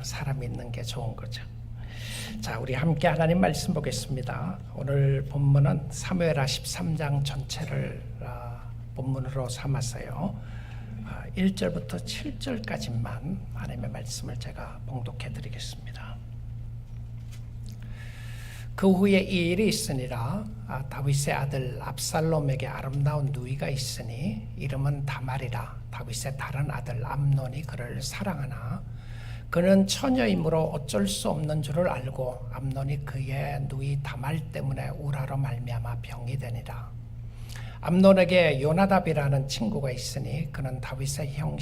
사람이 있는 게 좋은 거죠. 자, 우리 함께 하나님 말씀 보겠습니다. 오늘 본문은 사무엘하 13장 전체를 본문으로 삼았어요. 1절부터 7절까지만 하나님의 말씀을 제가 봉독해 드리겠습니다. 그 후에 이 일이 있으니라. 다윗의 아들 압살롬에게 아름다운 누이가 있으니 이름은 다말이라. 다윗의 다른 아들 암논이 그를 사랑하나 그는 처녀이므로 어쩔 수 없는 줄을 알고 암논이 그의 누이 다말 때문에 우라로 말미암아 병이 되니라. 암논에게 요나답이라는 친구가 있으니 그는 다윗의 형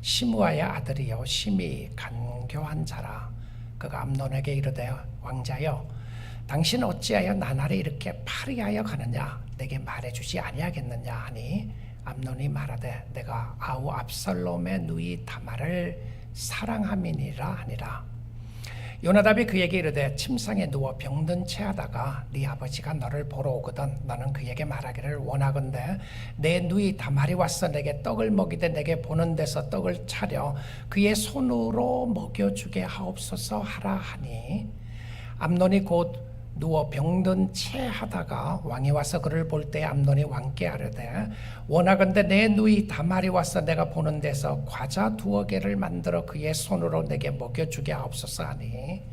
시므아의 아들이요 심히 간교한 자라. 그가 암논에게 이르되 왕자여 당신 어찌하여 나날이 이렇게 파리하여 가느냐 내게 말해주지 아니하겠느냐 하니 암논이 말하되 내가 아우 압살롬의 누이 다말을 사랑함이니라 하니라. 요나답이 그에게 이르되 침상에 누워 병든 채하다가 네 아버지가 너를 보러 오거든 너는 그에게 말하기를 원하건대 내 누이 다말이 왔어 내게 떡을 먹이되 내게 보는 데서 떡을 차려 그의 손으로 먹여주게 하옵소서 하라 하니 암논이 곧 누워 병든 채 하다가 왕이 와서 그를 볼 때 암논이 왕께 아뢰되 원하건대 내 누이 다말이 와서 내가 보는 데서 과자 2개를 만들어 그의 손으로 내게 먹여주게 하옵소서 하니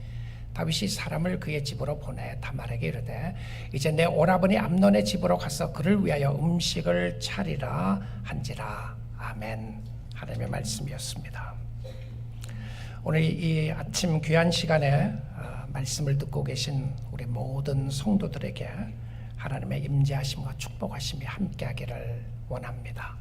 다윗이 사람을 그의 집으로 보내 다말에게 이르되 이제 내 오라버니 암논의 집으로 가서 그를 위하여 음식을 차리라 한지라. 아멘. 하나님의 말씀이었습니다. 오늘 이 아침 귀한 시간에 말씀을 듣고 계신 우리 모든 성도들에게 하나님의 임재하심과 축복하심이 함께하기를 원합니다.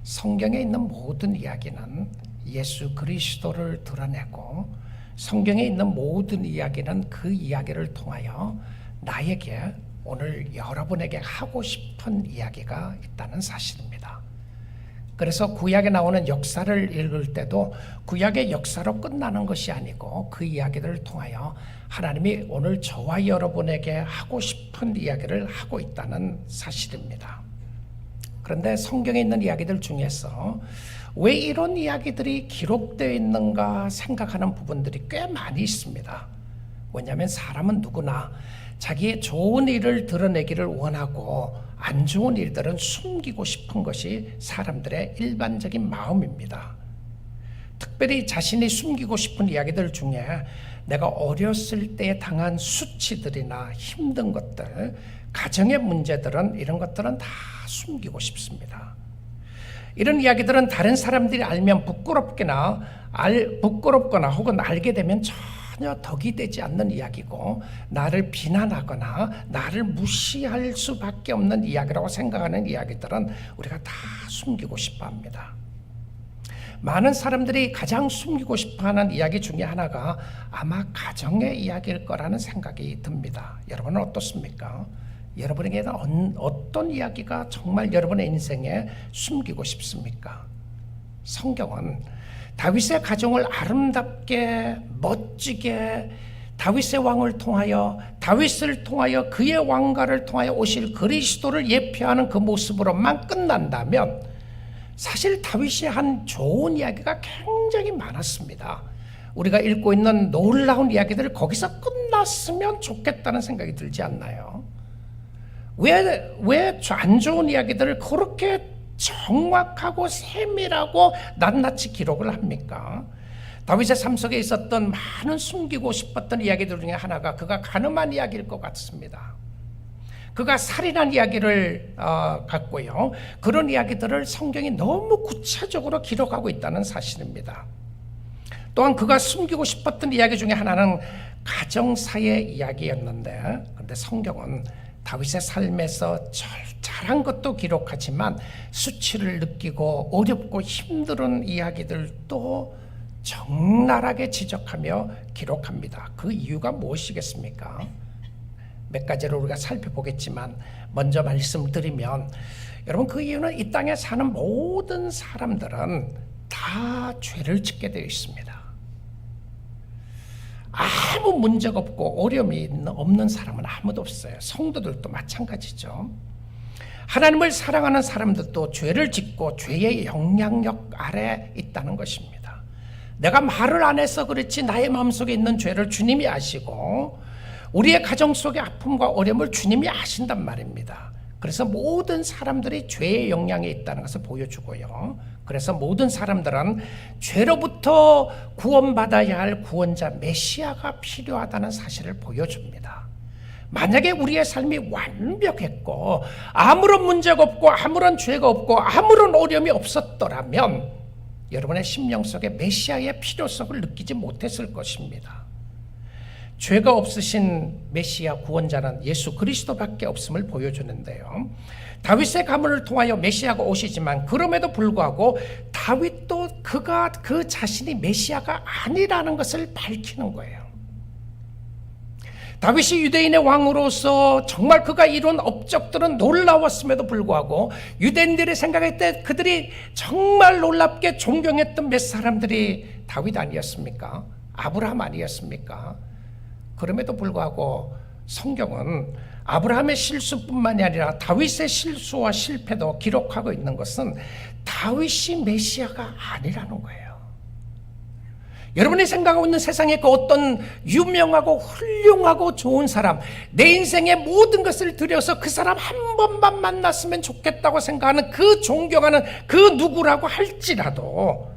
성경에 있는 모든 이야기는 예수 그리스도를 드러내고 성경에 있는 모든 이야기는 그 이야기를 통하여 나에게 오늘 여러분에게 하고 싶은 이야기가 있다는 사실입니다. 그래서 구약에 나오는 역사를 읽을 때도 구약의 역사로 끝나는 것이 아니고 그 이야기들을 통하여 하나님이 오늘 저와 여러분에게 하고 싶은 이야기를 하고 있다는 사실입니다. 그런데 성경에 있는 이야기들 중에서 왜 이런 이야기들이 기록되어 있는가 생각하는 부분들이 꽤 많이 있습니다. 왜냐하면 사람은 누구나 자기의 좋은 일을 드러내기를 원하고 안 좋은 일들은 숨기고 싶은 것이 사람들의 일반적인 마음입니다. 특별히 자신이 숨기고 싶은 이야기들 중에 내가 어렸을 때 당한 수치들이나 힘든 것들, 가정의 문제들은 이런 것들은 다 숨기고 싶습니다. 이런 이야기들은 다른 사람들이 알면 부끄럽거나 혹은 알게 되면 전혀 덕이 되지 않는 이야기고 나를 비난하거나 나를 무시할 수밖에 없는 이야기라고 생각하는 이야기들은 우리가 다 숨기고 싶어 합니다. 많은 사람들이 가장 숨기고 싶어하는 이야기 중에 하나가 아마 가정의 이야기일 거라는 생각이 듭니다. 여러분은 어떻습니까? 여러분에게는 어떤 이야기가 정말 여러분의 인생에 숨기고 싶습니까? 성경은 다윗의 가정을 아름답게 멋지게 다윗의 왕을 통하여 다윗을 통하여 그의 왕가를 통하여 오실 그리스도를 예표하는 그 모습으로만 끝난다면 사실 다윗이 한 좋은 이야기가 굉장히 많았습니다. 우리가 읽고 있는 놀라운 이야기들 거기서 끝났으면 좋겠다는 생각이 들지 않나요? 왜 안 좋은 이야기들을 그렇게 정확하고 세밀하고 낱낱이 기록을 합니까? 다윗의 삶 속에 있었던 많은 숨기고 싶었던 이야기들 중에 하나가 그가 간음한 이야기일 것 같습니다. 그가 살인한 이야기를 갖고요. 그런 이야기들을 성경이 너무 구체적으로 기록하고 있다는 사실입니다. 또한 그가 숨기고 싶었던 이야기 중에 하나는 가정사의 이야기였는데 그런데 성경은 다윗의 삶에서 잘한 것도 기록하지만 수치를 느끼고 어렵고 힘든 이야기들도 적나라하게 지적하며 기록합니다. 그 이유가 무엇이겠습니까? 몇 가지를 우리가 살펴보겠지만 먼저 말씀드리면 여러분 그 이유는 이 땅에 사는 모든 사람들은 다 죄를 짓게 되어 있습니다. 아무 문제가 없고 어려움이 없는 사람은 아무도 없어요. 성도들도 마찬가지죠. 하나님을 사랑하는 사람들도 죄를 짓고 죄의 영향력 아래 있다는 것입니다. 내가 말을 안 해서 그렇지 나의 마음속에 있는 죄를 주님이 아시고 우리의 가정 속의 아픔과 어려움을 주님이 아신단 말입니다. 그래서 모든 사람들이 죄의 영향에 있다는 것을 보여주고요. 그래서 모든 사람들은 죄로부터 구원받아야 할 구원자 메시아가 필요하다는 사실을 보여줍니다. 만약에 우리의 삶이 완벽했고 아무런 문제가 없고 아무런 죄가 없고 아무런 어려움이 없었더라면 여러분의 심령 속에 메시아의 필요성을 느끼지 못했을 것입니다. 죄가 없으신 메시아 구원자는 예수 그리스도밖에 없음을 보여주는데요. 다윗의 가문을 통하여 메시아가 오시지만 그럼에도 불구하고 다윗도 그가 그 자신이 메시아가 아니라는 것을 밝히는 거예요. 다윗이 유대인의 왕으로서 정말 그가 이룬 업적들은 놀라웠음에도 불구하고 유대인들이 생각할 때 그들이 정말 놀랍게 존경했던 몇 사람들이 다윗 아니었습니까? 아브라함 아니었습니까? 그럼에도 불구하고 성경은 아브라함의 실수뿐만이 아니라 다윗의 실수와 실패도 기록하고 있는 것은 다윗이 메시아가 아니라는 거예요. 여러분이 생각하고 있는 세상에 그 어떤 유명하고 훌륭하고 좋은 사람, 내 인생의 모든 것을 들여서 그 사람 한 번만 만났으면 좋겠다고 생각하는 그 존경하는 그 누구라고 할지라도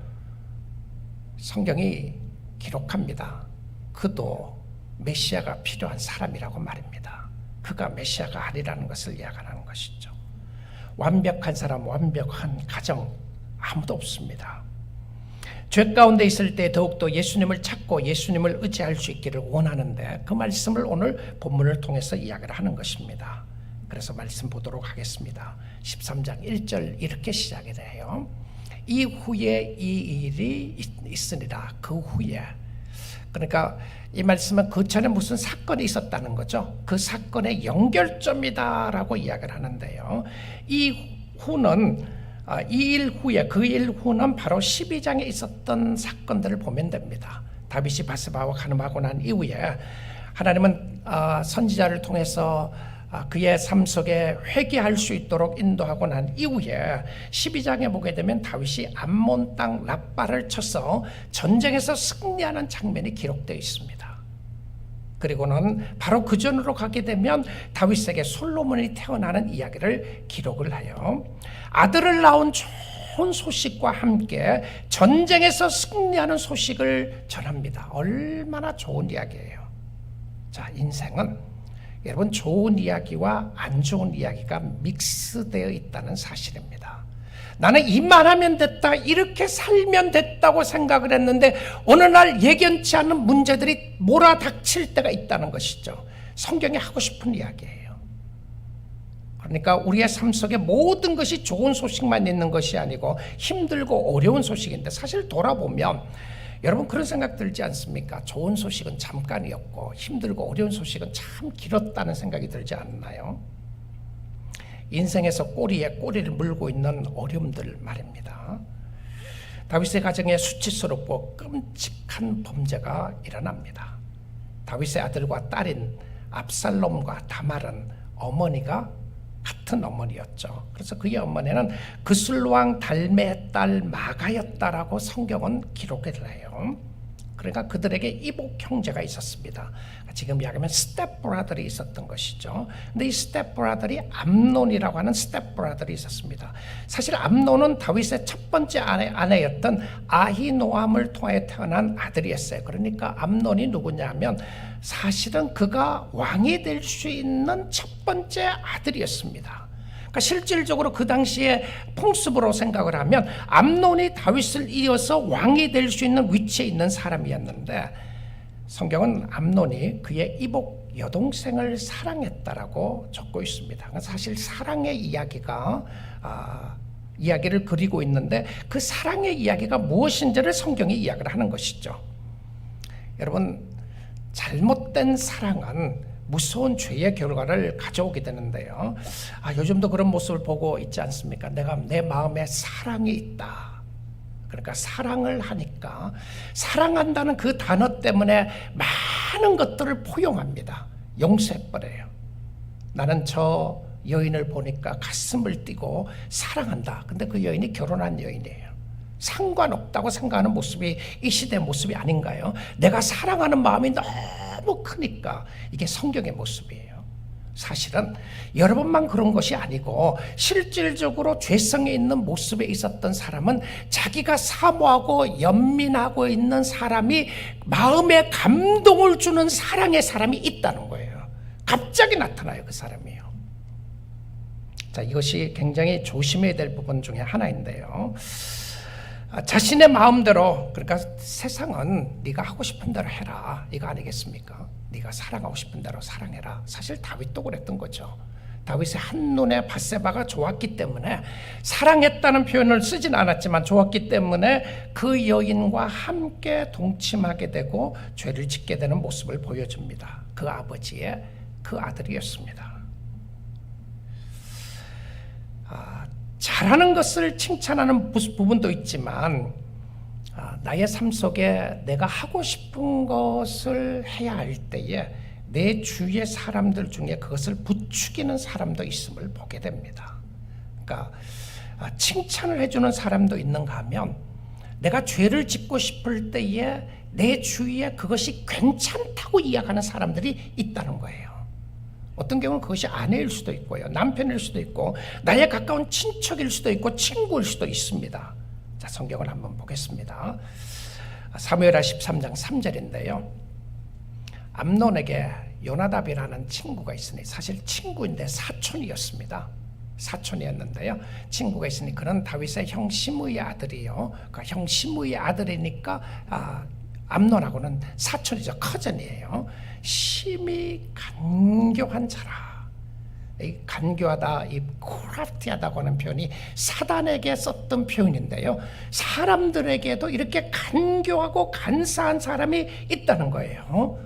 성경이 기록합니다. 그도 메시아가 필요한 사람이라고 말입니다. 그가 메시아가 아니라는 것을 이야기하는 것이죠. 완벽한 사람, 완벽한 가정 아무도 없습니다. 죄 가운데 있을 때 더욱더 예수님을 찾고 예수님을 의지할 수 있기를 원하는데 그 말씀을 오늘 본문을 통해서 이야기를 하는 것입니다. 그래서 말씀 보도록 하겠습니다. 13장 1절 이렇게 시작이 돼요. 이후에 이 일이 있으니라. 그 후에. 그러니까 이 말씀은 그 전에 무슨 사건이 있었다는 거죠. 그 사건의 연결점이다라고 이야기를 하는데요. 이 후는 이 일 후에 그 일 후는 바로 12장에 있었던 사건들을 보면 됩니다. 다윗이 바세바와 간음하고 난 이후에 하나님은 선지자를 통해서 그의 삶 속에 회개할 수 있도록 인도하고 난 이후에 12장에 보게 되면 다윗이 암몬 땅 랍바를 쳐서 전쟁에서 승리하는 장면이 기록되어 있습니다. 그리고는 바로 그 전으로 가게 되면 다윗에게 솔로몬이 태어나는 이야기를 기록을 해요. 아들을 낳은 좋은 소식과 함께 전쟁에서 승리하는 소식을 전합니다. 얼마나 좋은 이야기예요. 자, 인생은 여러분 좋은 이야기와 안 좋은 이야기가 믹스되어 있다는 사실입니다. 나는 이만하면 됐다, 이렇게 살면 됐다고 생각을 했는데 어느 날 예견치 않은 문제들이 몰아닥칠 때가 있다는 것이죠. 성경이 하고 싶은 이야기예요. 그러니까 우리의 삶 속에 모든 것이 좋은 소식만 있는 것이 아니고 힘들고 어려운 소식인데 사실 돌아보면 여러분 그런 생각 들지 않습니까? 좋은 소식은 잠깐이었고 힘들고 어려운 소식은 참 길었다는 생각이 들지 않나요? 인생에서 꼬리에 꼬리를 물고 있는 어려움들 말입니다. 다윗의 가정에 수치스럽고 끔찍한 범죄가 일어납니다. 다윗의 아들과 딸인 압살롬과 다말은 어머니가 같은 어머니였죠. 그래서 그의 어머니는 그술왕 달메의 딸 마가였다라고 성경은 기록을 해요. 그러니까 그들에게 이복 형제가 있었습니다. 지금 이야기하면 스텝브라들이 있었던 것이죠. 근데 이 스텝브라들이 암논이라고 하는 스텝브라들이 있었습니다. 사실 암논은 다윗의 첫 번째 아내였던 아히노암을 통해 태어난 아들이었어요. 그러니까 암논이 누구냐면 사실은 그가 왕이 될 수 있는 첫 번째 아들이었습니다. 그러니까 실질적으로 그 당시에 풍습으로 생각을 하면 암논이 다윗을 이어서 왕이 될 수 있는 위치에 있는 사람이었는데 성경은 암논이 그의 이복 여동생을 사랑했다라고 적고 있습니다. 사실 사랑의 이야기를 그리고 있는데 그 사랑의 이야기가 무엇인지를 성경이 이야기를 하는 것이죠. 여러분 잘못된 사랑은 무서운 죄의 결과를 가져오게 되는데요. 요즘도 그런 모습을 보고 있지 않습니까? 내 마음에 사랑이 있다. 그러니까 사랑을 하니까 사랑한다는 그 단어 때문에 많은 것들을 포용합니다. 용서해버려요. 나는 저 여인을 보니까 가슴을 뛰고 사랑한다. 근데 그 여인이 결혼한 여인이에요. 상관없다고 생각하는 모습이 이 시대의 모습이 아닌가요? 내가 사랑하는 마음이 너무 크니까 이게 성경의 모습이에요. 사실은 여러분만 그런 것이 아니고 실질적으로 죄성에 있는 모습에 있었던 사람은 자기가 사모하고 연민하고 있는 사람이 마음에 감동을 주는 사랑의 사람이 있다는 거예요. 갑자기 나타나요, 그 사람이요. 자, 이것이 굉장히 조심해야 될 부분 중에 하나인데요. 자신의 마음대로, 그러니까 세상은 네가 하고 싶은 대로 해라, 이거 아니겠습니까? 네가 사랑하고 싶은 대로 사랑해라. 사실 다윗도 그랬던 거죠. 다윗의 한눈에 밧세바가 좋았기 때문에, 사랑했다는 표현을 쓰진 않았지만 좋았기 때문에 그 여인과 함께 동침하게 되고 죄를 짓게 되는 모습을 보여줍니다. 그 아버지의 그 아들이었습니다. 잘하는 것을 칭찬하는 부분도 있지만 나의 삶 속에 내가 하고 싶은 것을 해야 할 때에 내 주위의 사람들 중에 그것을 부추기는 사람도 있음을 보게 됩니다. 그러니까 칭찬을 해주는 사람도 있는가 하면, 내가 죄를 짓고 싶을 때에 내 주위에 그것이 괜찮다고 이야기하는 사람들이 있다는 거예요. 어떤 경우는 그것이 아내일 수도 있고요, 남편일 수도 있고, 나의 가까운 친척일 수도 있고, 친구일 수도 있습니다. 자, 성경을 한번 보겠습니다. 사무엘하 13장 3절인데요. 암논에게 요나답이라는 친구가 있으니, 사실 친구인데 사촌이었습니다. 사촌이었는데요. 친구가 있으니 그는 다윗의 형 시므이의 아들이요. 그러니까 형 시므이의 아들이니까 암논하고는 사촌이죠. 커전이에요. 심히 간교한 자라. 이 간교하다, 이 크래프티하다고 하는 표현이 사단에게 썼던 표현인데요. 사람들에게도 이렇게 간교하고 간사한 사람이 있다는 거예요.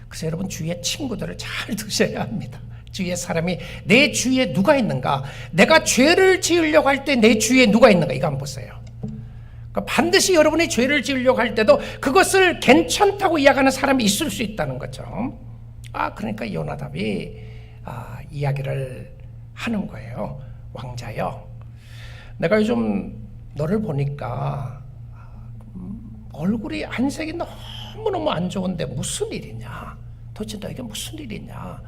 그래서 여러분, 주위의 친구들을 잘 두셔야 합니다. 주위의 사람이 내 주위에 누가 있는가, 내가 죄를 지으려고 할 때 내 주위에 누가 있는가, 이거 한번 보세요. 반드시 여러분이 죄를 지으려고 할 때도 그것을 괜찮다고 이야기하는 사람이 있을 수 있다는 거죠. 그러니까 요나답이 이야기를 하는 거예요. 왕자여, 내가 요즘 너를 보니까 얼굴이 안색이 너무너무 안 좋은데 무슨 일이냐, 도대체 너에게 무슨 일이냐,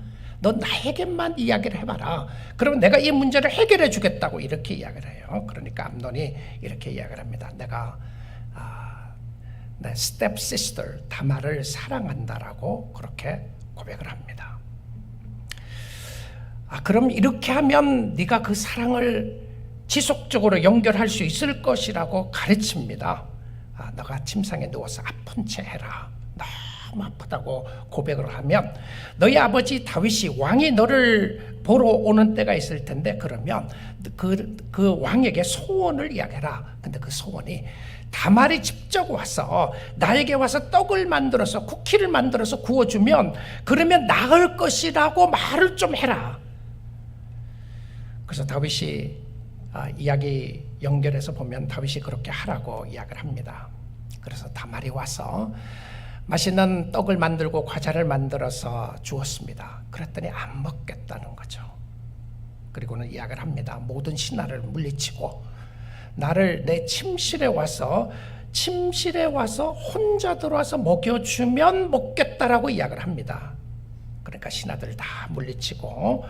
너 나에게만 이야기를 해봐라, 그러면 내가 이 문제를 해결해 주겠다고 이렇게 이야기를 해요. 그러니까 암논이 이렇게 이야기를 합니다. 내가 내 스텝시스터 다말을 사랑한다라고 그렇게 고백을 합니다. 그럼 이렇게 하면 네가 그 사랑을 지속적으로 연결할 수 있을 것이라고 가르칩니다. 너가 침상에 누워서 아픈 채 해라. 너무 아프다고 고백을 하면 너희 아버지 다윗이 왕이 너를 보러 오는 때가 있을 텐데, 그러면 그 왕에게 소원을 이야기해라. 근데 그 소원이 다말이 직접 와서 나에게 와서 떡을 만들어서 쿠키를 만들어서 구워주면 그러면 나을 것이라고 말을 좀 해라. 그래서 다윗이 이야기 연결해서 보면 다윗이 그렇게 하라고 이야기를 합니다. 그래서 다말이 와서 맛있는 떡을 만들고 과자를 만들어서 주었습니다. 그랬더니 안 먹겠다는 거죠. 그리고는 이야기를 합니다. 모든 신하를 물리치고 나를 내 침실에 와서 혼자 들어와서 먹여주면 먹겠다라고 이야기를 합니다. 그러니까 신하들 다 물리치고,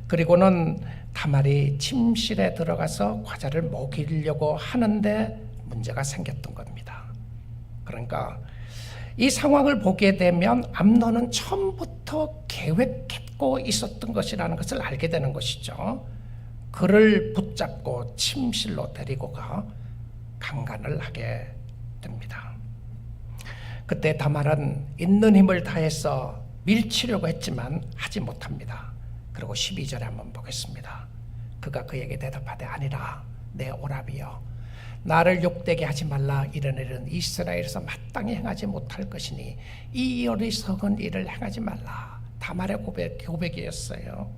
그리고는 다말이 침실에 들어가서 과자를 먹이려고 하는데 문제가 생겼던 겁니다. 그러니까 이 상황을 보게 되면 암논은 처음부터 계획했고 있었던 것이라는 것을 알게 되는 것이죠. 그를 붙잡고 침실로 데리고 가 강간을 하게 됩니다. 그때 다말은 있는 힘을 다해서 밀치려고 했지만 하지 못합니다. 그리고 12절에 한번 보겠습니다. 그가 그에게 대답하되 아니라 내 오라비여, 나를 욕되게 하지 말라. 이런 일은 이스라엘에서 마땅히 행하지 못할 것이니 이 어리석은 일을 행하지 말라. 다말의 고백이었어요.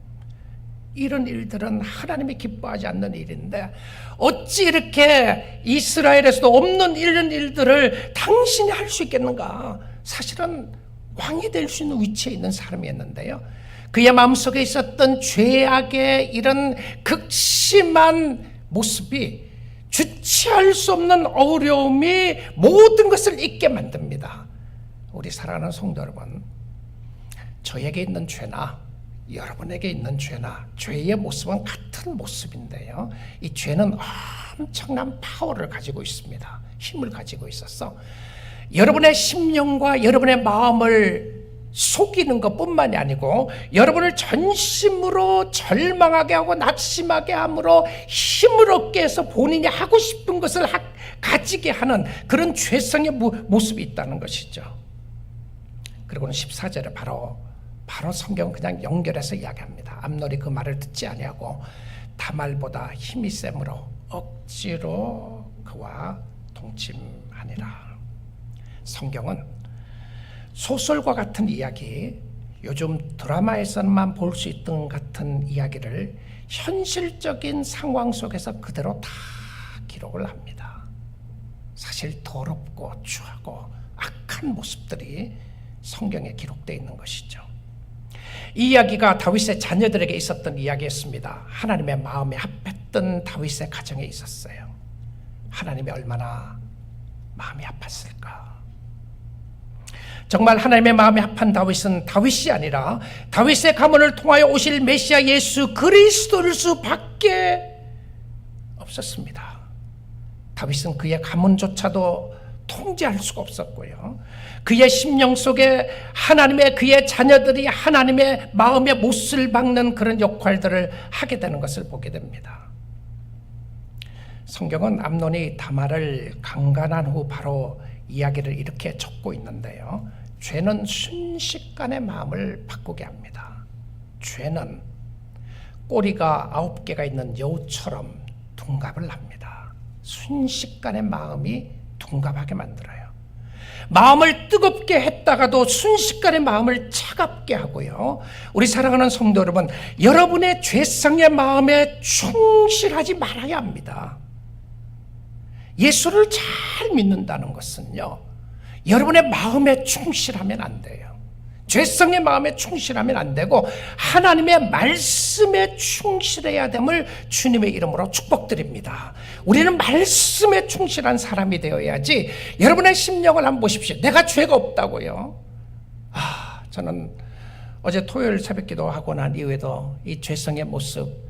이런 일들은 하나님이 기뻐하지 않는 일인데 어찌 이렇게 이스라엘에서도 없는 이런 일들을 당신이 할 수 있겠는가. 사실은 왕이 될 수 있는 위치에 있는 사람이었는데요, 그의 마음속에 있었던 죄악의 이런 극심한 모습이 주체할 수 없는 어려움이 모든 것을 잊게 만듭니다. 우리 사랑하는 성도 여러분, 저에게 있는 죄나 여러분에게 있는 죄나 죄의 모습은 같은 모습인데요, 이 죄는 엄청난 파워를 가지고 있습니다. 힘을 가지고 있어서 여러분의 심령과 여러분의 마음을 속이는 것뿐만이 아니고 여러분을 전심으로 절망하게 하고 낙심하게 함으로 힘을 얻게 해서 본인이 하고 싶은 것을 가지게 하는 그런 죄성의 모습이 있다는 것이죠. 그리고는 14절에 바로 성경은 그냥 연결해서 이야기합니다. 암논이 그 말을 듣지 아니하고 다말보다 힘이 셈으로 억지로 그와 동침하니라. 성경은 소설과 같은 이야기, 요즘 드라마에서만 볼 수 있던 같은 이야기를 현실적인 상황 속에서 그대로 다 기록을 합니다. 사실 더럽고 추하고 악한 모습들이 성경에 기록되어 있는 것이죠. 이 이야기가 다윗의 자녀들에게 있었던 이야기였습니다. 하나님의 마음에 합했던 다윗의 가정에 있었어요. 하나님이 얼마나 마음이 아팠을까. 정말 하나님의 마음에 합한 다윗은 다윗이 아니라 다윗의 가문을 통하여 오실 메시아 예수 그리스도일 수밖에 없었습니다. 다윗은 그의 가문조차도 통제할 수가 없었고요, 그의 심령 속에 하나님의 그의 자녀들이 하나님의 마음의 못을 박는 그런 역할들을 하게 되는 것을 보게 됩니다. 성경은 암논이 다말을 강간한 후 바로 이야기를 이렇게 적고 있는데요, 죄는 순식간에 마음을 바꾸게 합니다. 죄는 꼬리가 9개가 있는 여우처럼 둔갑을 합니다. 순식간에 마음이 둔갑하게 만들어요. 마음을 뜨겁게 했다가도 순식간에 마음을 차갑게 하고요, 우리 사랑하는 성도 여러분, 여러분의 죄성의 마음에 충실하지 말아야 합니다. 예수를 잘 믿는다는 것은요, 여러분의 마음에 충실하면 안 돼요. 죄성의 마음에 충실하면 안 되고 하나님의 말씀에 충실해야 됨을 주님의 이름으로 축복드립니다. 우리는 말씀에 충실한 사람이 되어야지. 여러분의 심령을 한번 보십시오. 내가 죄가 없다고요. 저는 어제 토요일 새벽기도 하고 난 이후에도 이 죄성의 모습,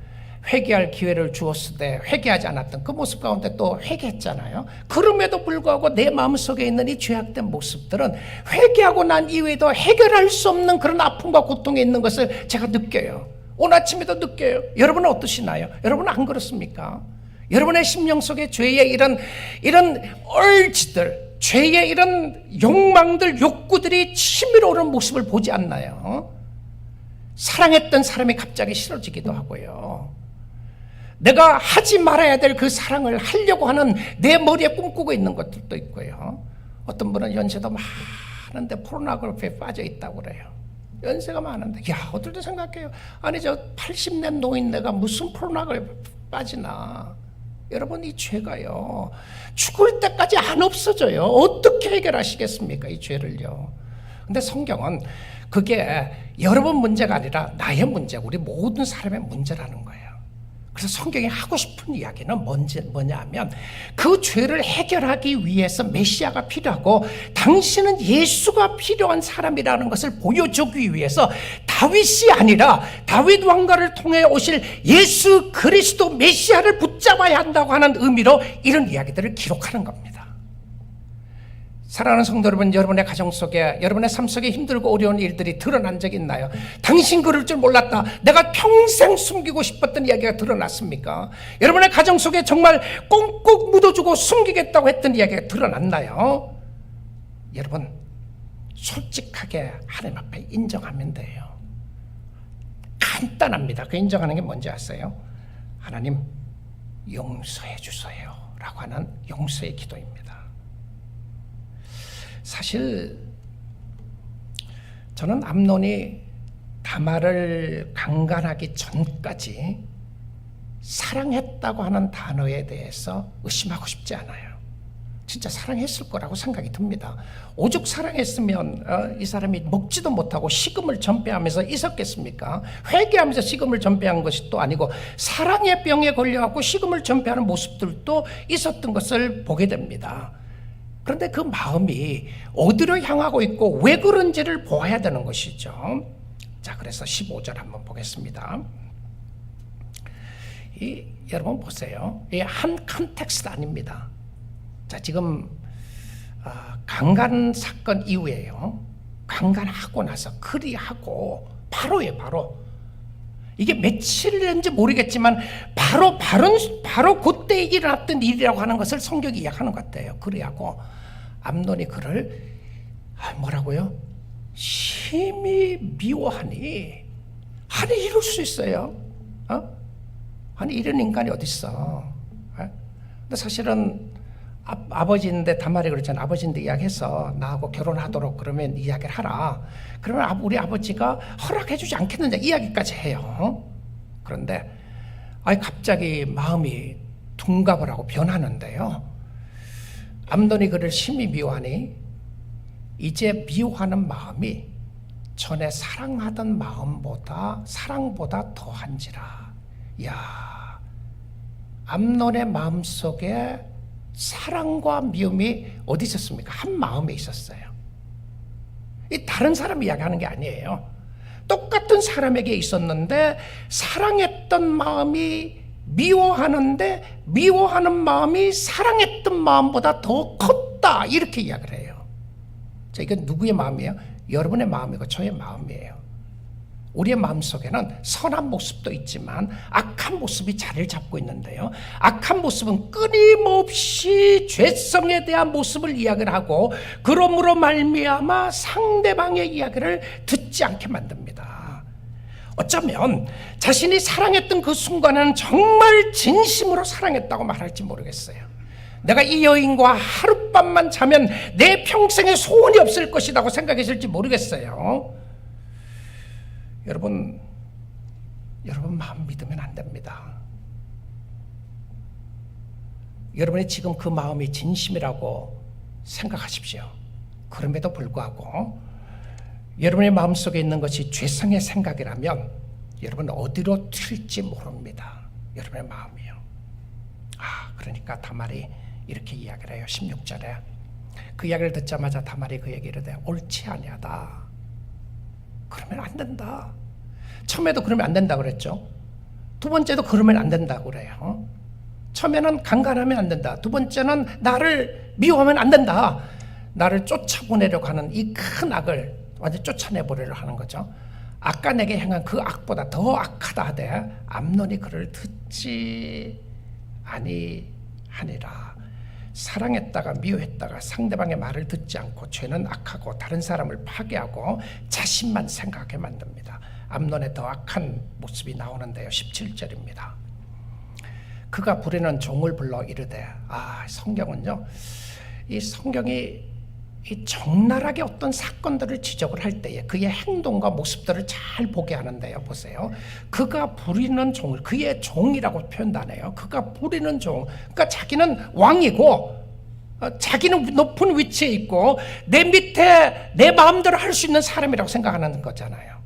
회개할 기회를 주었을 때 회개하지 않았던 그 모습 가운데 또 회개했잖아요. 그럼에도 불구하고 내 마음속에 있는 이 죄악된 모습들은 회개하고 난 이후에도 해결할 수 없는 그런 아픔과 고통에 있는 것을 제가 느껴요. 오늘 아침에도 느껴요. 여러분은 어떠시나요? 여러분은 안 그렇습니까? 여러분의 심령 속에 죄의 이런 얼지들, 죄의 이런 욕망들, 욕구들이 치밀어 오르는 모습을 보지 않나요? 사랑했던 사람이 갑자기 싫어지기도 하고요, 내가 하지 말아야 될 그 사랑을 하려고 하는 내 머리에 꿈꾸고 있는 것들도 있고요, 어떤 분은 연세도 많은데 포르노그래피에 빠져 있다고 그래요. 연세가 많은데, 어떨 때 생각해요. 아니, 저 80년 노인 내가 무슨 포르노그래피에 빠지나. 여러분, 이 죄가요, 죽을 때까지 안 없어져요. 어떻게 해결하시겠습니까, 이 죄를요. 근데 성경은 그게 여러분 문제가 아니라 나의 문제고 우리 모든 사람의 문제라는 거예요. 그래서 성경이 하고 싶은 이야기는 뭐냐 하면, 그 죄를 해결하기 위해서 메시아가 필요하고 당신은 예수가 필요한 사람이라는 것을 보여주기 위해서 다윗이 아니라 다윗 왕가를 통해 오실 예수 그리스도 메시아를 붙잡아야 한다고 하는 의미로 이런 이야기들을 기록하는 겁니다. 사랑하는 성도 여러분, 여러분의 가정 속에, 여러분의 삶 속에 힘들고 어려운 일들이 드러난 적이 있나요? 당신 그럴 줄 몰랐다, 내가 평생 숨기고 싶었던 이야기가 드러났습니까? 여러분의 가정 속에 정말 꽁꽁 묻어주고 숨기겠다고 했던 이야기가 드러났나요? 여러분, 솔직하게 하나님 앞에 인정하면 돼요. 간단합니다. 그 인정하는 게 뭔지 아세요? 하나님, 용서해 주세요 라고 하는 용서의 기도입니다. 사실 저는 암논이 다말을 강간하기 전까지 사랑했다고 하는 단어에 대해서 의심하고 싶지 않아요. 진짜 사랑했을 거라고 생각이 듭니다. 오죽 사랑했으면 이 사람이 먹지도 못하고 식음을 전폐하면서 있었겠습니까? 회개하면서 식음을 전폐한 것이 또 아니고 사랑의 병에 걸려갖고 식음을 전폐하는 모습들도 있었던 것을 보게 됩니다. 그런데 그 마음이 어디로 향하고 있고 왜 그런지를 보아야 되는 것이죠. 자, 그래서 15절 한번 보겠습니다. 여러분 보세요. 이 한 컨텍스트 아닙니다. 자, 지금 강간 사건 이후에요. 강간하고 나서 그리하고 바로예요, 바로. 이게 며칠 됐는지 모르겠지만 바로 그때 일어났던 일이라고 하는 것을 성경이 이야기하는 것 같아요. 그리하고 암논이 그를 뭐라고요? 심히 미워하니. 아니 이럴 수 있어요? 아니 이런 인간이 어디 있어? 근데 사실은 아버지인데 다말이 그랬잖아. 아버지인데 이야기해서 나하고 결혼하도록 그러면 이야기를 하라. 그러면 우리 아버지가 허락해주지 않겠느냐 이야기까지 해요. 그런데 갑자기 마음이 둔갑을 하고 변하는데요. 암논이 그를 심히 미워하니 이제 미워하는 마음이 전에 사랑하던 사랑보다 더한지라. 야, 암논의 마음속에 사랑과 미움이 어디 있었습니까? 한 마음에 있었어요. 이 다른 사람 이야기하는 게 아니에요. 똑같은 사람에게 있었는데 사랑했던 마음이 미워하는데 미워하는 마음이 사랑했던 마음보다 더 컸다 이렇게 이야기를 해요. 자, 이건 누구의 마음이에요? 여러분의 마음이고 저의 마음이에요. 우리의 마음속에는 선한 모습도 있지만 악한 모습이 자리를 잡고 있는데요. 악한 모습은 끊임없이 죄성에 대한 모습을 이야기를 하고 그러므로 말미암아 상대방의 이야기를 듣지 않게 만듭니다. 어쩌면 자신이 사랑했던 그 순간은 정말 진심으로 사랑했다고 말할지 모르겠어요. 내가 이 여인과 하룻밤만 자면 내 평생에 소원이 없을 것이라고 생각했을지 모르겠어요. 여러분 마음 믿으면 안 됩니다. 여러분이 지금 그 마음이 진심이라고 생각하십시오. 그럼에도 불구하고 여러분의 마음속에 있는 것이 죄성의 생각이라면 여러분 어디로 튈지 모릅니다. 여러분의 마음이요. 그러니까 다말이 이렇게 이야기를 해요. 16절에 그 이야기를 듣자마자 다말이 그 얘기를 해. 옳지 아니하다. 그러면 안 된다. 처음에도 그러면 안 된다고 그랬죠. 두 번째도 그러면 안 된다고 그래요. 처음에는 강간하면 안 된다. 두 번째는 나를 미워하면 안 된다. 나를 쫓아보내려고 하는 이 큰 악을 완전 쫓아내보려고 하는 거죠. 아까 내게 행한 그 악보다 더 악하다 하되 암논이 그를 듣지 아니하니라. 사랑했다가 미워했다가 상대방의 말을 듣지 않고 죄는 악하고 다른 사람을 파괴하고 자신만 생각하게 만듭니다. 암논의 더 악한 모습이 나오는데요. 17절입니다. 그가 부리는 종을 불러 이르되 성경은요. 이 성경이 이 적나라하게 어떤 사건들을 지적을 할 때에 그의 행동과 모습들을 잘 보게 하는데요. 보세요. 그가 부리는 종을 그의 종이라고 표현도 안 해요. 그가 부리는 종. 그러니까 자기는 왕이고 자기는 높은 위치에 있고 내 밑에 내 마음대로 할 수 있는 사람이라고 생각하는 거잖아요.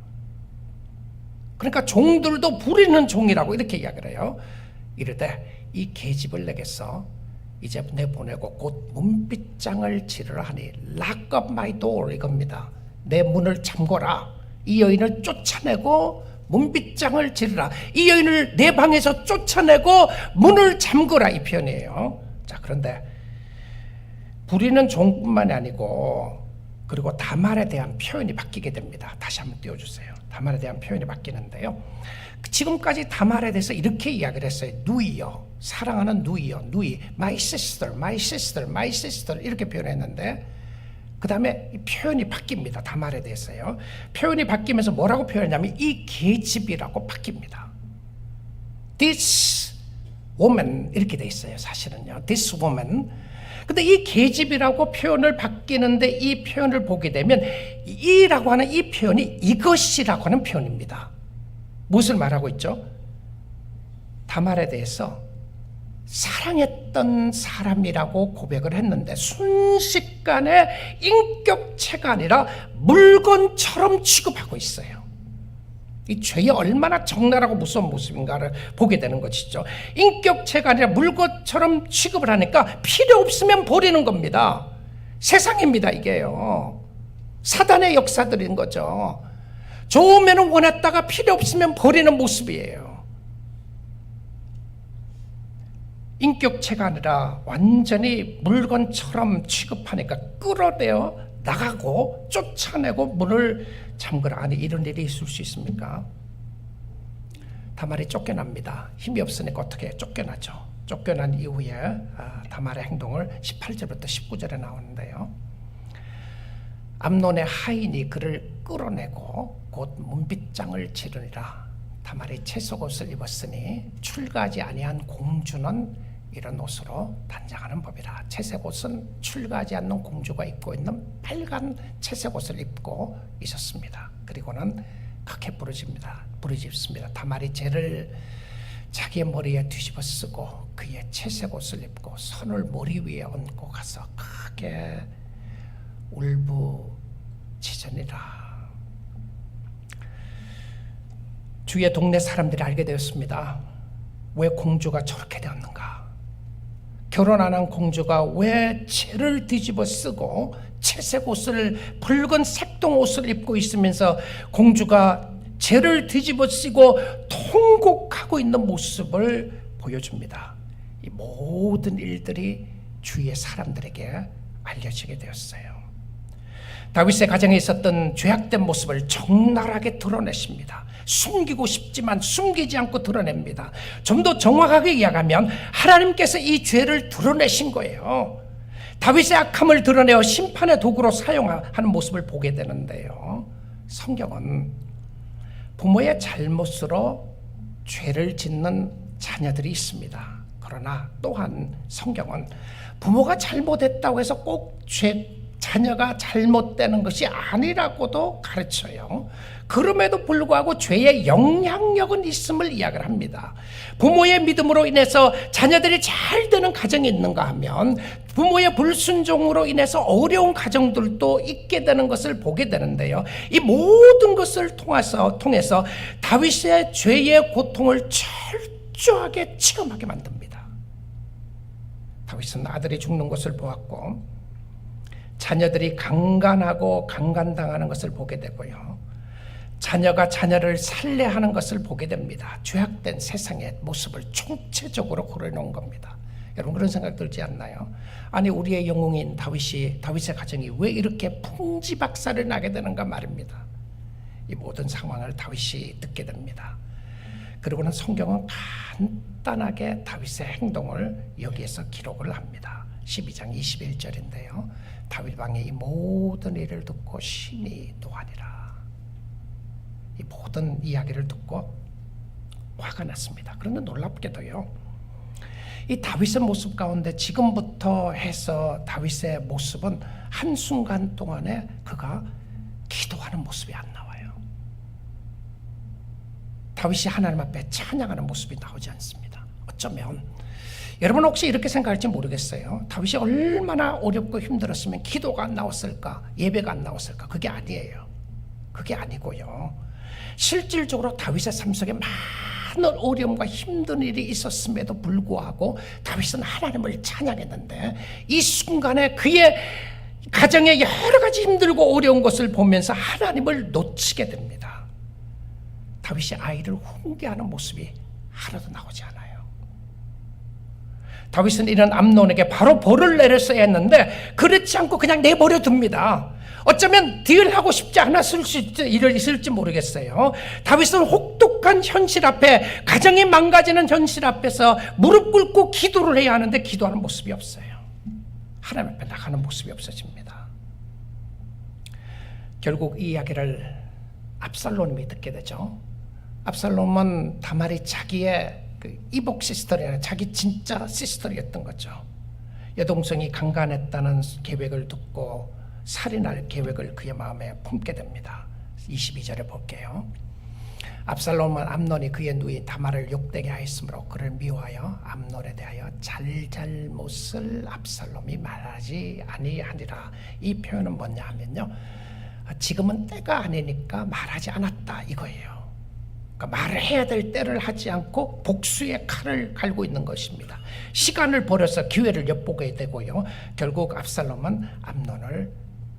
그러니까 종들도 부리는 종이라고 이렇게 이야기를 해요. 이르되 이 계집을 내게서 이제 내보내고 곧 문빗장을 지르라 하니 lock up my door 이겁니다. 내 문을 잠궈라. 이 여인을 쫓아내고 문빗장을 지르라. 이 여인을 내 방에서 쫓아내고 문을 잠그라 이 표현이에요. 자, 그런데 부리는 종뿐만이 아니고 그리고 다말에 대한 표현이 바뀌게 됩니다. 다시 한번 띄워주세요. 다말에 대한 표현이 바뀌는데요. 지금까지 다말에 대해서 이렇게 이야기를 했어요. 누이요. 사랑하는 누이요. 누이. My sister, my sister, my sister 이렇게 표현했는데 그 다음에 표현이 바뀝니다. 다말에 대해서요. 표현이 바뀌면서 뭐라고 표현하냐면 이 계집이라고 바뀝니다. This woman 이렇게 돼 있어요. 사실은요. This woman. 근데 이 계집이라고 표현을 바뀌는데 이 표현을 보게 되면 이라고 하는 이 표현이 이것이라고 하는 표현입니다. 무엇을 말하고 있죠? 다말에 대해서 사랑했던 사람이라고 고백을 했는데 순식간에 인격체가 아니라 물건처럼 취급하고 있어요. 이 죄의 얼마나 적나라하고 무서운 모습인가를 보게 되는 것이죠. 인격체가 아니라 물건처럼 취급을 하니까 필요 없으면 버리는 겁니다. 세상입니다, 이게요. 사단의 역사들인 거죠. 좋으면 원했다가 필요 없으면 버리는 모습이에요. 인격체가 아니라 완전히 물건처럼 취급하니까 끌어내어 나가고 쫓아내고 문을 잠그라. 아니, 이런 일이 있을 수 있습니까? 다말이 쫓겨납니다. 힘이 없으니까 어떻게 쫓겨나죠. 쫓겨난 이후에 다말의 행동을 18절부터 19절에 나오는데요. 암논의 하인이 그를 끌어내고 곧 문빗장을 지르니라. 다말이 채속옷을 입었으니 출가하지 아니한 공주는 이런 옷으로 단장하는 법이라. 채색옷은 출가하지 않는 공주가 입고 있는 빨간 채색옷을 입고 있었습니다. 그리고는 크게 부르짖습니다. 다말이 죄를 자기의 머리에 뒤집어 쓰고 그의 채색옷을 입고 손을 머리 위에 얹고 가서 크게 울부짖으니라. 주위의 동네 사람들이 알게 되었습니다. 왜 공주가 저렇게 되었는가? 결혼 안 한 공주가 왜 채를 뒤집어 쓰고 채색 옷을, 붉은 색동 옷을 입고 있으면서 공주가 채를 뒤집어 쓰고 통곡하고 있는 모습을 보여줍니다. 이 모든 일들이 주위의 사람들에게 알려지게 되었어요. 다윗의 가정에 있었던 죄악된 모습을 적나라하게 드러내십니다. 숨기고 싶지만 숨기지 않고 드러냅니다. 좀 더 정확하게 이야기하면 하나님께서 이 죄를 드러내신 거예요. 다윗의 악함을 드러내어 심판의 도구로 사용하는 모습을 보게 되는데요. 성경은 부모의 잘못으로 죄를 짓는 자녀들이 있습니다. 그러나 또한 성경은 부모가 잘못했다고 해서 꼭 자녀가 잘못되는 것이 아니라고도 가르쳐요. 그럼에도 불구하고 죄의 영향력은 있음을 이야기를 합니다. 부모의 믿음으로 인해서 자녀들이 잘 되는 가정이 있는가 하면 부모의 불순종으로 인해서 어려운 가정들도 있게 되는 것을 보게 되는데요. 이 모든 것을 통해서 다윗의 죄의 고통을 철저하게 체험하게 만듭니다. 다윗은 아들이 죽는 것을 보았고 자녀들이 강간하고 강간당하는 것을 보게 되고요. 자녀가 자녀를 살해하는 것을 보게 됩니다. 죄악된 세상의 모습을 총체적으로 그려놓은 겁니다. 여러분 그런 생각 들지 않나요? 아니 우리의 영웅인 다윗의 가정이 왜 이렇게 풍지박살을 나게 되는가 말입니다. 이 모든 상황을 다윗이 듣게 됩니다. 그리고는 성경은 간단하게 다윗의 행동을 여기에서 기록을 합니다. 12장 21절인데요. 다윗 왕이 이 모든 일을 듣고 심히 노하니라. 이 모든 이야기를 듣고 화가 났습니다. 그런데 놀랍게도요, 이 다윗의 모습 가운데 지금부터 해서 다윗의 모습은 한순간 동안에 그가 기도하는 모습이 안 나와요. 다윗이 하나님 앞에 찬양하는 모습이 나오지 않습니다. 어쩌면 여러분 혹시 이렇게 생각할지 모르겠어요. 다윗이 얼마나 어렵고 힘들었으면 기도가 안 나왔을까, 예배가 안 나왔을까? 그게 아니에요. 그게 아니고요. 실질적으로 다윗의 삶 속에 많은 어려움과 힘든 일이 있었음에도 불구하고 다윗은 하나님을 찬양했는데 이 순간에 그의 가정에 여러 가지 힘들고 어려운 것을 보면서 하나님을 놓치게 됩니다. 다윗이 아이를 훈계하는 모습이 하나도 나오지 않아요. 다윗은 이런 암논에게 바로 벌을 내렸어야 했는데 그렇지 않고 그냥 내버려 둡니다. 어쩌면 딜하고 싶지 않았을 수 있을지 모르겠어요. 다윗은 혹독한 현실 앞에, 가정이 망가지는 현실 앞에서 무릎 꿇고 기도를 해야 하는데 기도하는 모습이 없어요. 하나님 앞에 나가는 모습이 없어집니다. 결국 이 이야기를 압살롬이 듣게 되죠. 압살롬은 다말이 자기의 이복 시스터리나 자기 진짜 시스터리였던 거죠. 여동생이 강간했다는 계획을 듣고 살인할 계획을 그의 마음에 품게 됩니다. 22절에 볼게요. 압살롬은 암논이 그의 누이 다말을 욕되게 하였으므로 그를 미워하여 암논에 대하여 잘잘못을 압살롬이 말하지 아니하니라. 이 표현은 뭐냐 하면요, 지금은 때가 아니니까 말하지 않았다 이거예요. 그러니까 말을 해야 될 때를 하지 않고 복수의 칼을 갈고 있는 것입니다. 시간을 버려서 기회를 엿보게 되고요, 결국 압살롬은 암논을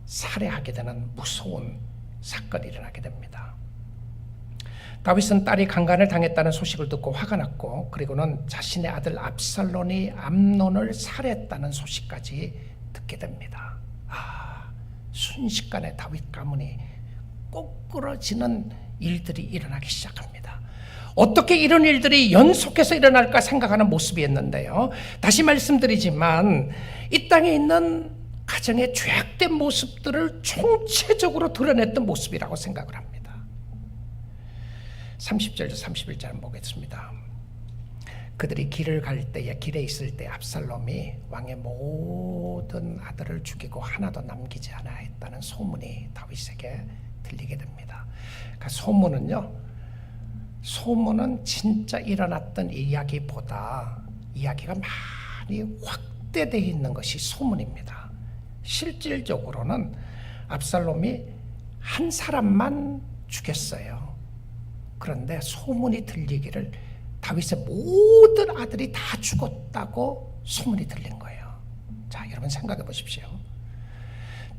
살해하게 되는 무서운 사건이 일어나게 됩니다. 다윗은 딸이 강간을 당했다는 소식을 듣고 화가 났고, 그리고는 자신의 아들 압살롬이 암논을 살해했다는 소식까지 듣게 됩니다. 순식간에 다윗 가문이 꼬꾸러지는 일들이 일어나기 시작합니다. 어떻게 이런 일들이 연속해서 일어날까 생각하는 모습이었는데요, 다시 말씀드리지만 이 땅에 있는 가정의 죄악된 모습들을 총체적으로 드러냈던 모습이라고 생각을 합니다. 30절에서 31절을 보겠습니다. 그들이 길을 갈 때에 길에 있을 때 압살롬이 왕의 모든 아들을 죽이고 하나도 남기지 않아 했다는 소문이 다윗에게 들리게 됩니다. 그러니까 소문은 진짜 일어났던 이야기보다 이야기가 많이 확대되어 있는 것이 소문입니다. 실질적으로는 압살롬이 한 사람만 죽였어요. 그런데 소문이 들리기를 다윗의 모든 아들이 다 죽었다고 소문이 들린 거예요. 자, 여러분 생각해 보십시오.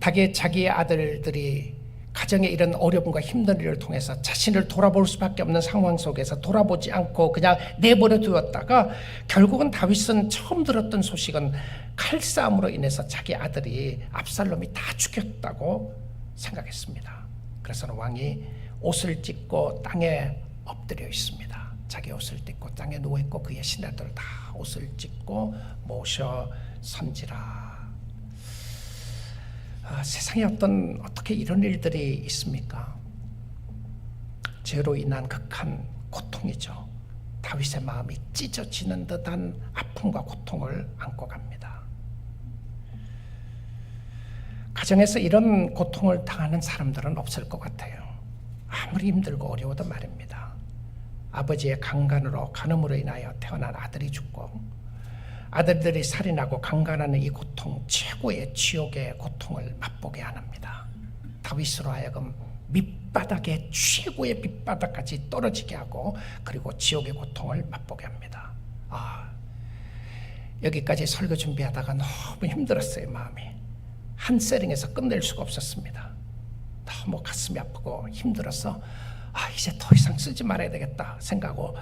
자기의 아들들이 가정의 이런 어려움과 힘든 일을 통해서 자신을 돌아볼 수밖에 없는 상황 속에서 돌아보지 않고 그냥 내버려 두었다가, 결국은 다윗은 처음 들었던 소식은 칼싸움으로 인해서 자기 아들이 압살롬이 다 죽였다고 생각했습니다. 그래서 왕이 옷을 찢고 땅에 엎드려 있습니다. 자기 옷을 찢고 땅에 누워있고 그의 신하들 다 옷을 찢고 모셔 선지라. 세상에 어떻게 이런 일들이 있습니까? 죄로 인한 극한 고통이죠. 다윗의 마음이 찢어지는 듯한 아픔과 고통을 안고 갑니다. 가정에서 이런 고통을 당하는 사람들은 없을 것 같아요. 아무리 힘들고 어려워도 말입니다. 아버지의 간음으로 인하여 태어난 아들이 죽고 아들들이 살인하고 강간하는 이 고통, 최고의 지옥의 고통을 맛보게 합니다. 다윗으로 하여금 밑바닥에 최고의 밑바닥까지 떨어지게 하고, 그리고 지옥의 고통을 맛보게 합니다. 여기까지 설교 준비하다가 너무 힘들었어요. 마음이 한 세링에서 끝낼 수가 없었습니다. 너무 가슴이 아프고 힘들어서 이제 더 이상 쓰지 말아야 되겠다 생각하고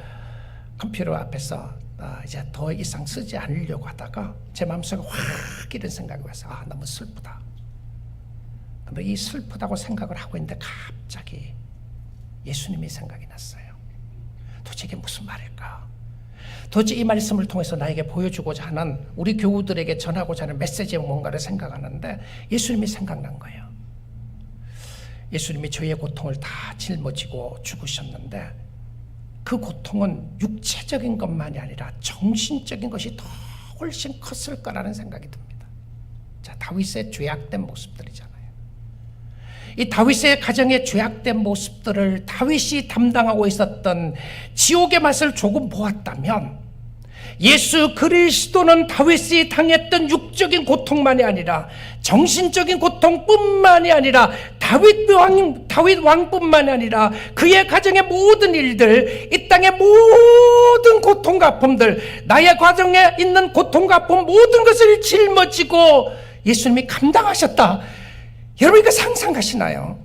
컴퓨터 앞에서 이제 더 이상 쓰지 않으려고 하다가 제 마음속에 확 이런 생각이 와서 너무 슬프다. 근데 이 슬프다고 생각을 하고 있는데 갑자기 예수님이 생각이 났어요. 도대체 이게 무슨 말일까? 도대체 이 말씀을 통해서 나에게 보여주고자 하는, 우리 교우들에게 전하고자 하는 메시지가 뭔가를 생각하는데 예수님이 생각난 거예요. 예수님이 저희의 고통을 다 짊어지고 죽으셨는데 그 고통은 육체적인 것만이 아니라 정신적인 것이 더 훨씬 컸을 거라는 생각이 듭니다. 자, 다윗의 죄악된 모습들이잖아요. 이 다윗의 가정의 죄악된 모습들을 다윗이 담당하고 있었던 지옥의 맛을 조금 보았다면, 예수 그리스도는 다윗이 당했던 육적인 고통만이 아니라 정신적인 고통뿐만이 아니라 다윗 왕뿐만이 아니라 그의 가정의 모든 일들, 이 땅의 모든 고통과 아픔들, 나의 가정에 있는 고통과 아픔 모든 것을 짊어지고 예수님이 감당하셨다. 여러분 이거 상상하시나요?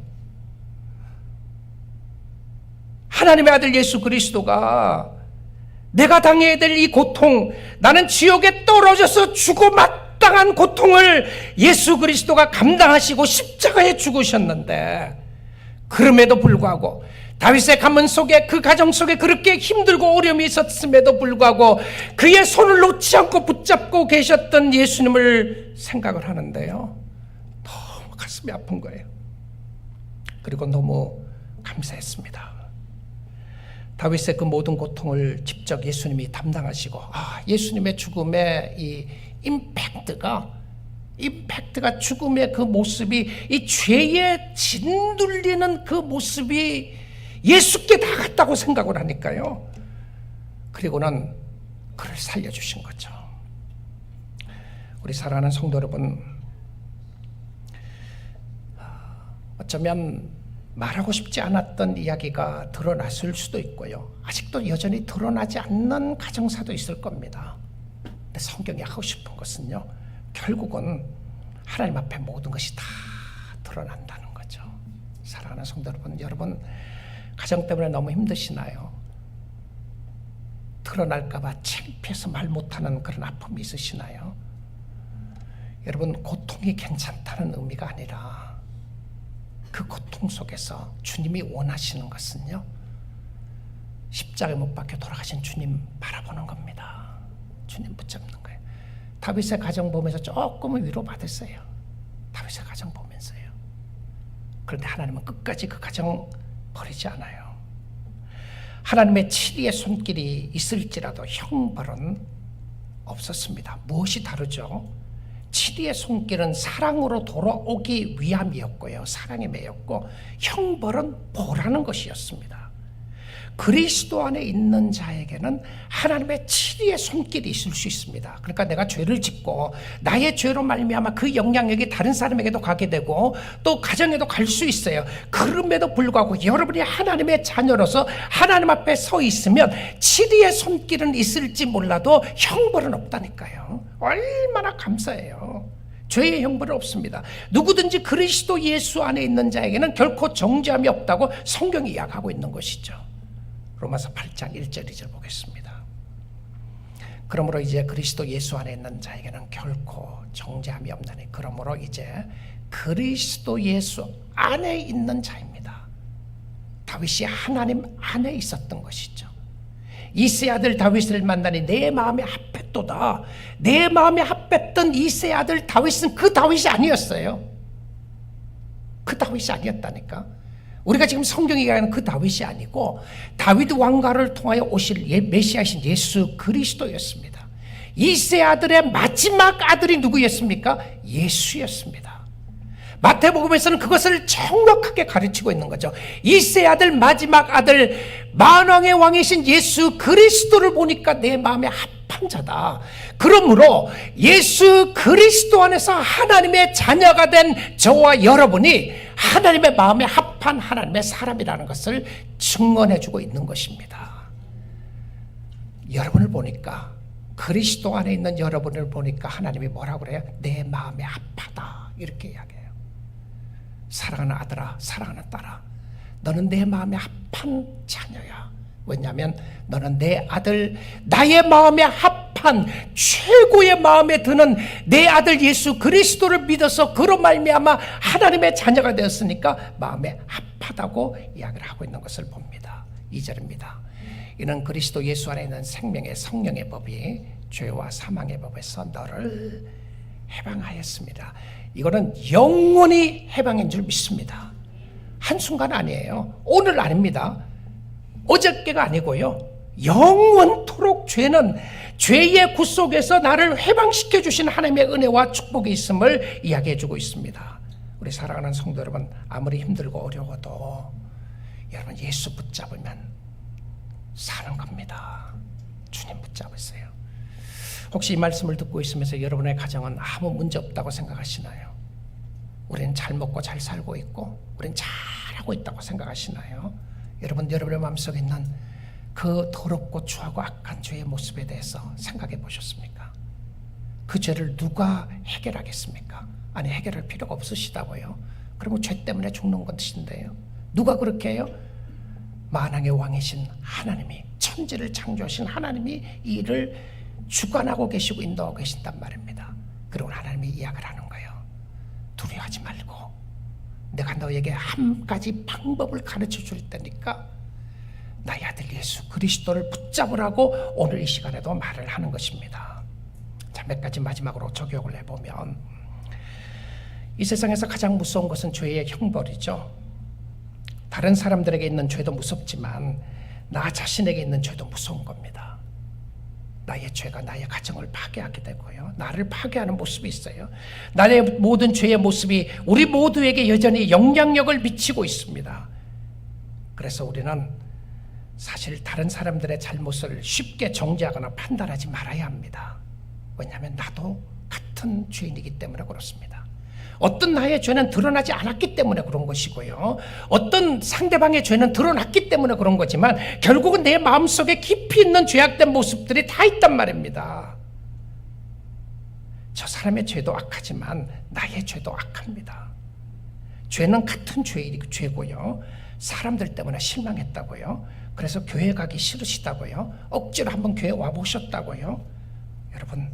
하나님의 아들 예수 그리스도가 내가 당해야 될 이 고통, 나는 지옥에 떨어져서 죽어 마땅한 고통을 예수 그리스도가 감당하시고 십자가에 죽으셨는데, 그럼에도 불구하고 다윗의 가문 속에, 그 가정 속에 그렇게 힘들고 어려움이 있었음에도 불구하고 그의 손을 놓지 않고 붙잡고 계셨던 예수님을 생각을 하는데요, 너무 가슴이 아픈 거예요. 그리고 너무 감사했습니다. 다윗의 그 모든 고통을 직접 예수님이 담당하시고, 예수님의 죽음의 이 임팩트가 죽음의 그 모습이, 이 죄에 짓눌리는 그 모습이 예수께 다 갔다고 생각을 하니까요. 그리고는 그를 살려주신 거죠. 우리 사랑하는 성도 여러분, 어쩌면 말하고 싶지 않았던 이야기가 드러났을 수도 있고요. 아직도 여전히 드러나지 않는 가정사도 있을 겁니다. 근데 성경이 하고 싶은 것은요, 결국은 하나님 앞에 모든 것이 다 드러난다는 거죠. 사랑하는 성도 여러분, 가정 때문에 너무 힘드시나요? 드러날까봐 창피해서 말 못하는 그런 아픔이 있으시나요? 여러분, 고통이 괜찮다는 의미가 아니라 그 고통 속에서 주님이 원하시는 것은요, 십자가에 못 박혀 돌아가신 주님 바라보는 겁니다. 주님 붙잡는 거예요. 다윗의 가정 보면서 조금은 위로받았어요. 다윗의 가정 보면서요. 그런데 하나님은 끝까지 그 가정 버리지 않아요. 하나님의 치리의 손길이 있을지라도 형벌은 없었습니다. 무엇이 다르죠? 치리의 손길은 사랑으로 돌아오기 위함이었고요. 사랑에 매였고, 형벌은 보라는 것이었습니다. 그리스도 안에 있는 자에게는 하나님의 치리의 손길이 있을 수 있습니다. 그러니까 내가 죄를 짓고 나의 죄로 말미암아 그 영향력이 다른 사람에게도 가게 되고 또 가정에도 갈 수 있어요. 그럼에도 불구하고 여러분이 하나님의 자녀로서 하나님 앞에 서 있으면 치리의 손길은 있을지 몰라도 형벌은 없다니까요. 얼마나 감사해요. 죄의 형벌은 없습니다. 누구든지 그리스도 예수 안에 있는 자에게는 결코 정죄함이 없다고 성경이 이야기하고 있는 것이죠. 로마서 8장 1절 2절 보겠습니다. 그러므로 이제 그리스도 예수 안에 있는 자에게는 결코 정죄함이 없나니, 그러므로 이제 그리스도 예수 안에 있는 자입니다. 다윗이 하나님 안에 있었던 것이죠. 이새의 아들 다윗을 만나니 내 마음에 합했도다. 내 마음에 합했던 이새의 아들 다윗은 그 다윗이 아니었어요. 그 다윗이 아니었다니까. 우리가 지금 성경이 얘기하는 그 다윗이 아니고 다윗 왕가를 통하여 오실 메시아이신 예수 그리스도였습니다. 이새의 아들의 마지막 아들이 누구였습니까? 예수였습니다. 마태복음에서는 그것을 정확하게 가르치고 있는 거죠. 이새의 아들, 마지막 아들, 만왕의 왕이신 예수 그리스도를 보니까 내 마음에 합한 자다. 그러므로 예수 그리스도 안에서 하나님의 자녀가 된 저와 여러분이 하나님의 마음에 합한 하나님의 사람이라는 것을 증언해주고 있는 것입니다. 여러분을 보니까, 그리스도 안에 있는 여러분을 보니까 하나님이 뭐라고 그래요? 내 마음에 합하다, 이렇게 이야기해요. 사랑하는 아들아, 사랑하는 딸아, 너는 내 마음에 합한 자녀야. 왜냐하면 너는 내 아들, 나의 마음에 합한 최고의 마음에 드는 내 아들 예수 그리스도를 믿어서 그로 말미암아 하나님의 자녀가 되었으니까 마음에 합하다고 이야기를 하고 있는 것을 봅니다. 2절입니다. 이는 그리스도 예수 안에 있는 생명의 성령의 법이 죄와 사망의 법에서 너를 해방하였습니다. 이거는 영원히 해방인 줄 믿습니다. 한순간 아니에요. 오늘 아닙니다. 어저께가 아니고요. 영원토록 죄의 구속에서 나를 해방시켜 주신 하나님의 은혜와 축복이 있음을 이야기해 주고 있습니다. 우리 사랑하는 성도 여러분, 아무리 힘들고 어려워도 여러분 예수 붙잡으면 사는 겁니다. 주님 붙잡으세요. 혹시 이 말씀을 듣고 있으면서 여러분의 가정은 아무 문제 없다고 생각하시나요? 우리는 잘 먹고 잘 살고 있고 우리는 잘하고 있다고 생각하시나요? 여러분의 마음속에 있는 그 더럽고 추하고 악한 죄의 모습에 대해서 생각해 보셨습니까? 그 죄를 누가 해결하겠습니까? 아니, 해결할 필요가 없으시다고요. 그러면 죄 때문에 죽는 것인데요. 누가 그렇게 해요? 만왕의 왕이신 하나님이, 천지를 창조하신 하나님이 이 일을 주관하고 계시고 인도하고 계신단 말입니다. 그리고 하나님이 이야기를 하는 거예요. 두려워하지 말고 내가 너에게 한 가지 방법을 가르쳐 줄 테니까 나의 아들 예수 그리스도를 붙잡으라고 오늘 이 시간에도 말을 하는 것입니다. 자, 몇 가지 마지막으로 적용을 해보면, 이 세상에서 가장 무서운 것은 죄의 형벌이죠. 다른 사람들에게 있는 죄도 무섭지만 나 자신에게 있는 죄도 무서운 겁니다. 나의 죄가 나의 가정을 파괴하게 되고요, 나를 파괴하는 모습이 있어요. 나의 모든 죄의 모습이 우리 모두에게 여전히 영향력을 미치고 있습니다. 그래서 우리는 사실 다른 사람들의 잘못을 쉽게 정죄하거나 판단하지 말아야 합니다. 왜냐하면 나도 같은 죄인이기 때문에 그렇습니다. 어떤 나의 죄는 드러나지 않았기 때문에 그런 것이고요. 어떤 상대방의 죄는 드러났기 때문에 그런 거지만 결국은 내 마음속에 깊이 있는 죄악된 모습들이 다 있단 말입니다. 저 사람의 죄도 악하지만 나의 죄도 악합니다. 죄는 같은 죄고요. 사람들 때문에 실망했다고요. 그래서 교회 가기 싫으시다고요. 억지로 한번 교회 와보셨다고요. 여러분,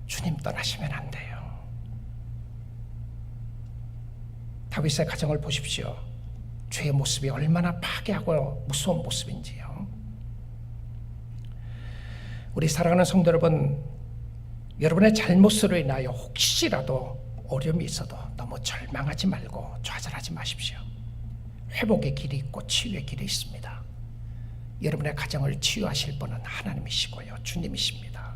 주님 떠나시면 안 돼요. 다윗의 가정을 보십시오. 죄의 모습이 얼마나 파괴하고 무서운 모습인지요. 우리 사랑하는 성도 여러분, 여러분의 잘못으로 인하여 혹시라도 어려움이 있어도 너무 절망하지 말고 좌절하지 마십시오. 회복의 길이 있고 치유의 길이 있습니다. 여러분의 가정을 치유하실 분은 하나님이시고요, 주님이십니다.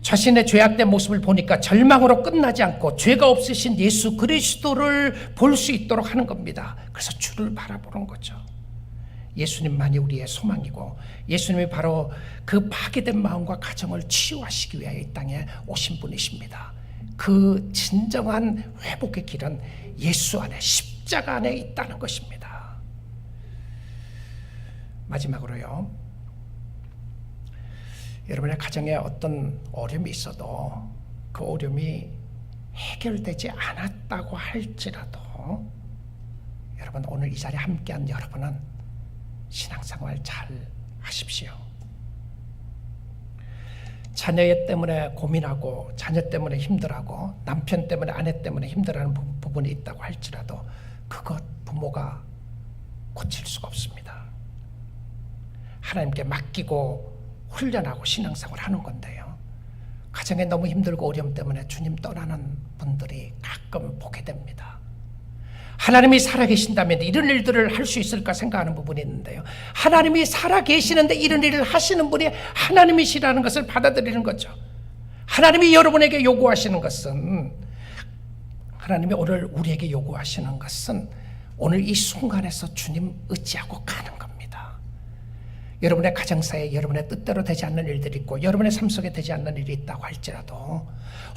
자신의 죄악된 모습을 보니까 절망으로 끝나지 않고 죄가 없으신 예수 그리스도를 볼 수 있도록 하는 겁니다. 그래서 주를 바라보는 거죠. 예수님만이 우리의 소망이고 예수님이 바로 그 파괴된 마음과 가정을 치유하시기 위하여 이 땅에 오신 분이십니다. 그 진정한 회복의 길은 예수 안에, 십자가 안에 있다는 것입니다. 마지막으로요, 여러분의 가정에 어떤 어려움이 있어도 그 어려움이 해결되지 않았다고 할지라도 여러분, 오늘 이 자리에 함께한 여러분은 신앙생활 잘 하십시오. 자녀 때문에 고민하고 자녀 때문에 힘들어하고 남편 때문에 아내 때문에 힘들어하는 부분이 있다고 할지라도 그것 부모가 고칠 수가 없습니다. 하나님께 맡기고 훈련하고 신앙생활 하는 건데요. 가정에 너무 힘들고 어려움 때문에 주님 떠나는 분들이 가끔 보게 됩니다. 하나님이 살아계신다면 이런 일들을 할 수 있을까 생각하는 부분이 있는데요. 하나님이 살아계시는데 이런 일을 하시는 분이 하나님이시라는 것을 받아들이는 거죠. 하나님이 여러분에게 요구하시는 것은, 하나님이 오늘 우리에게 요구하시는 것은 오늘 이 순간에서 주님 의지하고 가는 겁니다. 여러분의 가정사에 여러분의 뜻대로 되지 않는 일들이 있고 여러분의 삶 속에 되지 않는 일이 있다고 할지라도,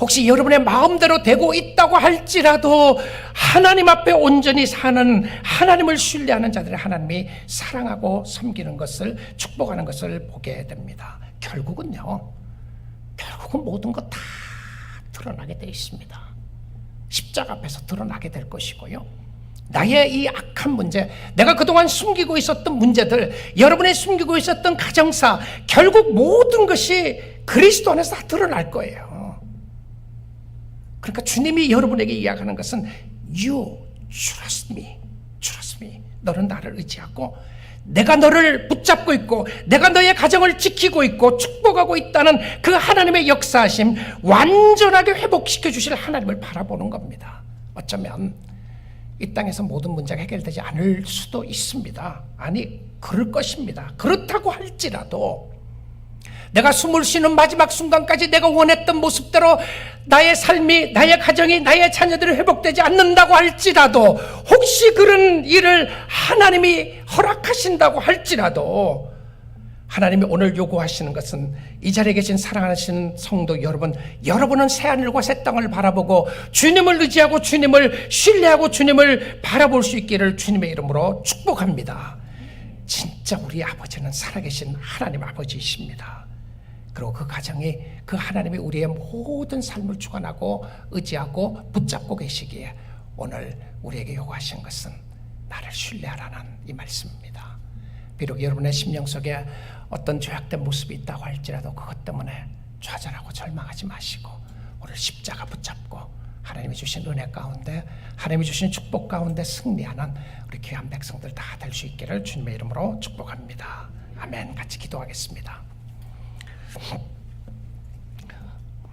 혹시 여러분의 마음대로 되고 있다고 할지라도 하나님 앞에 온전히 사는, 하나님을 신뢰하는 자들을 하나님이 사랑하고 섬기는 것을, 축복하는 것을 보게 됩니다. 결국은 모든 것 다 드러나게 되어 있습니다. 십자가 앞에서 드러나게 될 것이고요. 나의 이 악한 문제, 내가 그동안 숨기고 있었던 문제들, 여러분이 숨기고 있었던 가정사, 결국 모든 것이 그리스도 안에서 다 드러날 거예요. 그러니까 주님이 여러분에게 이야기하는 것은 You trust me, trust me. 너는 나를 의지하고 내가 너를 붙잡고 있고 내가 너의 가정을 지키고 있고 축복하고 있다는 그 하나님의 역사하심, 완전하게 회복시켜 주실 하나님을 바라보는 겁니다. 어쩌면 이 땅에서 모든 문제가 해결되지 않을 수도 있습니다. 아니, 그럴 것입니다. 그렇다고 할지라도 내가 숨을 쉬는 마지막 순간까지 내가 원했던 모습대로 나의 삶이, 나의 가정이, 나의 자녀들이 회복되지 않는다고 할지라도, 혹시 그런 일을 하나님이 허락하신다고 할지라도, 하나님이 오늘 요구하시는 것은 이 자리에 계신 사랑하시는 성도 여러분, 여러분은 새하늘과 새 땅을 바라보고 주님을 의지하고 주님을 신뢰하고 주님을 바라볼 수 있기를 주님의 이름으로 축복합니다. 진짜 우리 아버지는 살아계신 하나님 아버지이십니다. 그리고 그 가정이, 그 하나님이 우리의 모든 삶을 주관하고 의지하고 붙잡고 계시기에 오늘 우리에게 요구하신 것은 나를 신뢰하라는 이 말씀입니다. 비록 여러분의 심령 속에 어떤 죄악된 모습이 있다고 할지라도 그것 때문에 좌절하고 절망하지 마시고 오늘 십자가 붙잡고 하나님이 주신 은혜 가운데, 하나님이 주신 축복 가운데 승리하는 우리 귀한 백성들 다 될 수 있기를 주님의 이름으로 축복합니다. 아멘. 같이 기도하겠습니다.